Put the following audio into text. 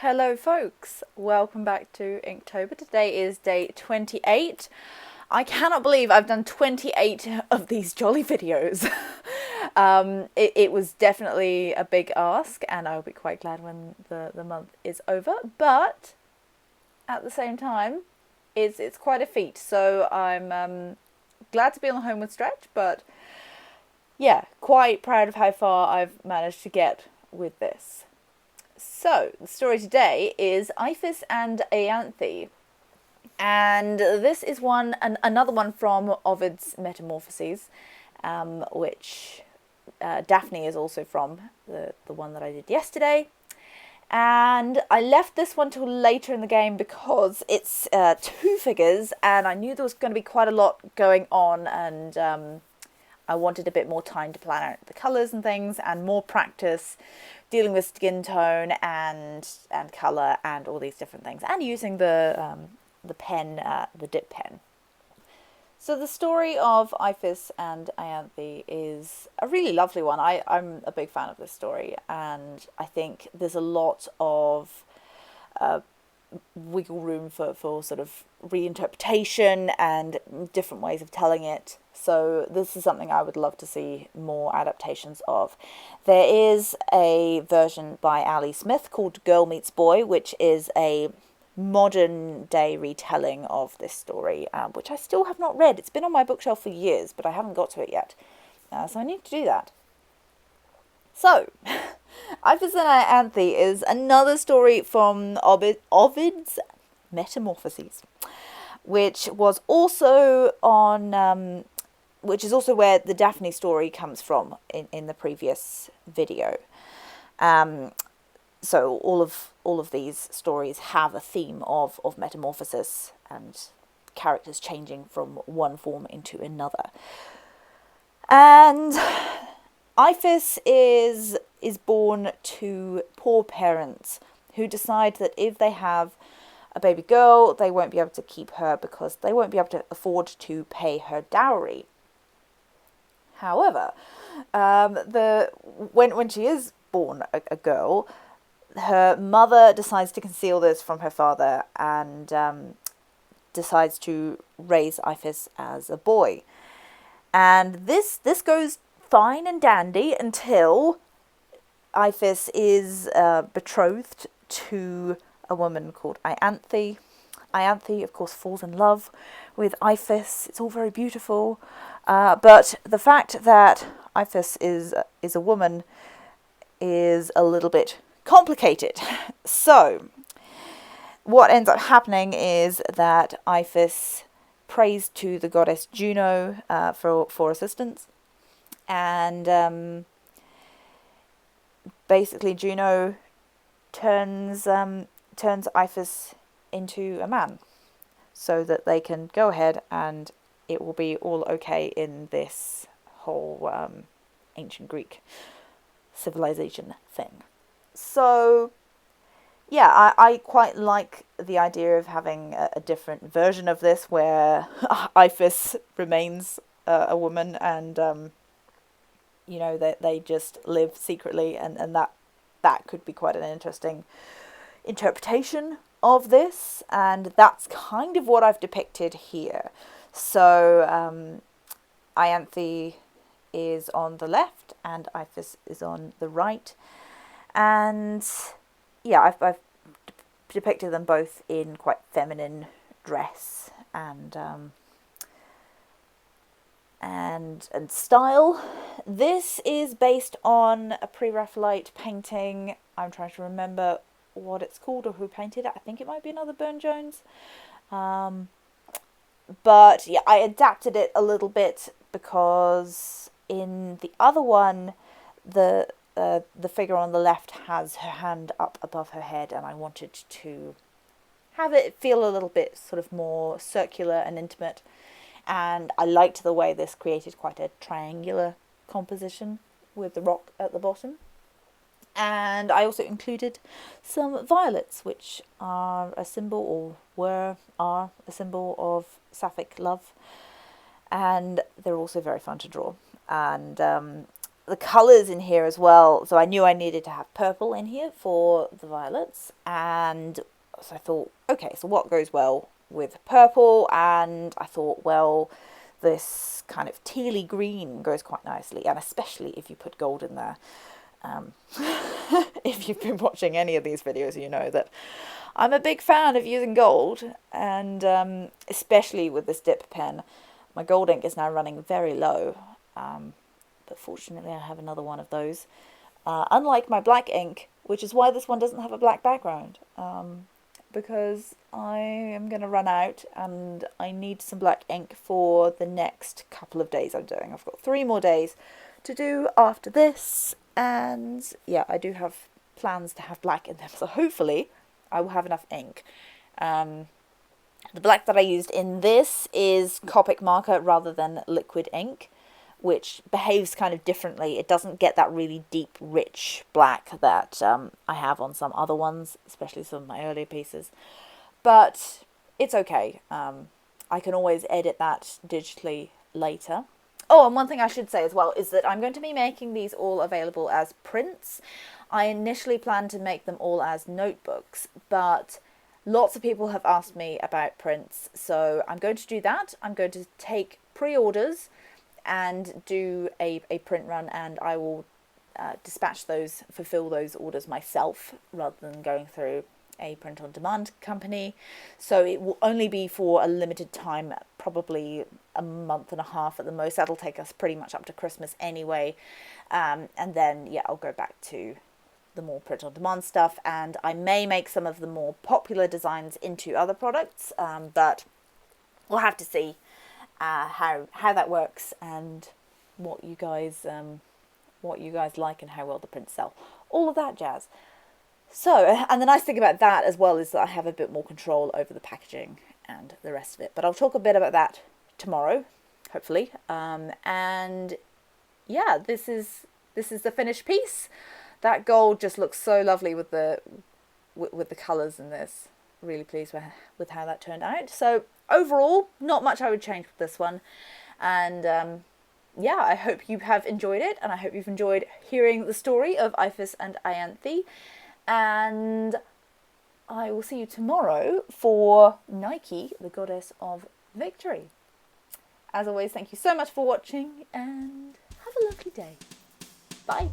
Hello folks, welcome back to Inktober. Today is day 28. I cannot believe I've done 28 of these jolly videos. It was definitely a big ask and I'll be quite glad when the month is over, but at the same time it's quite a feat, so I'm glad to be on the homeward stretch, but yeah, quite proud of how far I've managed to get with this. So, the story today is Iphis and Ianthe, and this is another one from Ovid's Metamorphoses, which Daphne is also from, the one that I did yesterday. And I left this one till later in the game because it's two figures, and I knew there was going to be quite a lot going on, and I wanted a bit more time to plan out the colours and things, and more practice dealing with skin tone and colour and all these different things, and using the pen, the dip pen. So the story of Iphis and Ianthe is a really lovely one. I'm a big fan of this story, and I think there's a lot of wiggle room for sort of reinterpretation and different ways of telling it. So this is something I would love to see more adaptations of. There is a version by Ali Smith called Girl Meets Boy, which is a modern day retelling of this story, which I still have not read. It's been on my bookshelf for years, but I haven't got to it yet. So I need to do that. So, Iphis and Ianthe is another story from Ovid's Metamorphoses, which was also on, which is also where the Daphne story comes from in the previous video. So all of these stories have a theme of metamorphosis and characters changing from one form into another. And Iphis is born to poor parents who decide that if they have a baby girl, they won't be able to keep her because they won't be able to afford to pay her dowry. However, when she is born a girl, her mother decides to conceal this from her father and decides to raise Iphis as a boy. And this goes fine and dandy until Iphis is betrothed to a woman called Ianthe. Ianthe, of course, falls in love with Iphis. It's all very beautiful. But the fact that Iphis is a woman is a little bit complicated. So, what ends up happening is that Iphis prays to the goddess Juno for assistance. And basically Juno turns Iphis into a man so that they can go ahead and it will be all okay in this whole ancient Greek civilization thing. So yeah, I quite like the idea of having a different version of this where Iphis remains a woman and that they just live secretly, and that could be quite an interesting interpretation of this, and that's kind of what I've depicted here. So Ianthe is on the left and Iphis is on the right, and yeah, I've depicted them both in quite feminine dress and style. This is based on a pre-Raphaelite painting. I'm trying to remember what it's called or who painted it. I think it might be another Burne-Jones. But yeah, I adapted it a little bit because in the other one, the figure on the left has her hand up above her head, and I wanted to have it feel a little bit sort of more circular and intimate. And I liked the way this created quite a triangular composition with the rock at the bottom. And I also included some violets, which are a symbol, or are a symbol of sapphic love. And they're also very fun to draw. And the colours in here as well. So I knew I needed to have purple in here for the violets, and so I thought, okay, so what goes well with purple? And I thought, well, this kind of tealy green goes quite nicely, and especially if you put gold in there. If you've been watching any of these videos, you know that I'm a big fan of using gold, and especially with this dip pen. My gold ink is now running very low, but fortunately I have another one of those. Unlike my black ink, which is why this one doesn't have a black background, because I am going to run out and I need some black ink for the next couple of days I'm doing. I've got 3 more days to do after this, and yeah, I do have plans to have black in them, so hopefully I will have enough ink. The black that I used in this is Copic marker rather than liquid ink, which behaves kind of differently. It doesn't get that really deep, rich black that I have on some other ones, especially some of my earlier pieces. But it's okay. I can always edit that digitally later. Oh, and one thing I should say as well is that I'm going to be making these all available as prints. I initially planned to make them all as notebooks, but lots of people have asked me about prints, so I'm going to do that. I'm going to take pre-orders and do a print run, and I will dispatch those, fulfill those orders myself rather than going through a print-on-demand company. So it will only be for a limited time, probably a month and a half at the most. That'll take us pretty much up to Christmas anyway, and then yeah, I'll go back to the more print-on-demand stuff, and I may make some of the more popular designs into other products, but we'll have to see how that works and what you guys like and how well the prints sell, all of that jazz. So, and the nice thing about that as well is that I have a bit more control over the packaging and the rest of it, but I'll talk a bit about that tomorrow, hopefully. And yeah, this is the finished piece. That gold just looks so lovely with the colours in this. Really pleased with how that turned out. So overall, not much I would change with this one. And yeah, I hope you have enjoyed it, and I hope you've enjoyed hearing the story of Iphis and Ianthe. And I will see you tomorrow for Nike, the goddess of victory. As always, thank you so much for watching, and have a lovely day. Bye.